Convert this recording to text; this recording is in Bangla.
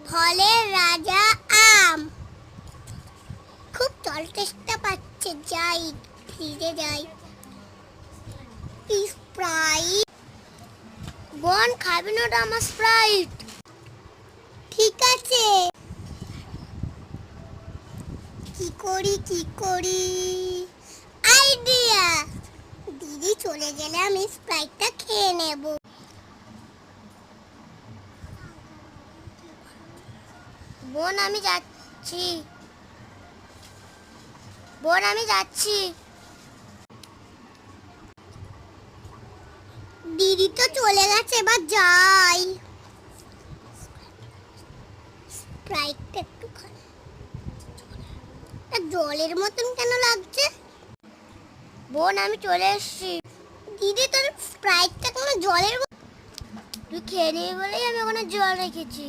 ফলের রাজা আম। খুব জল তেষ্টা পাচ্ছে, যাই ফ্রিজে যাই। স্প্রাইট। বোন খাবি না তো আমার স্প্রাইট? ঠিক আছে। কি করি আইডিয়া। দিদি চলে গেলে আমি স্প্রাইটটা খেয়ে নেব। বোন আমি যাচ্ছি। দিদি তো চলে গেছে, এবার যাই। স্প্রাইটটা একটু খাই। জলের মতন কেন লাগছে? বোন আমি চলে এসেছি। দিদি তোর স্প্রাইটটা কোনো জলের তুই খেয়ে নিবি বলেই আমি ওখানে জল রেখেছি।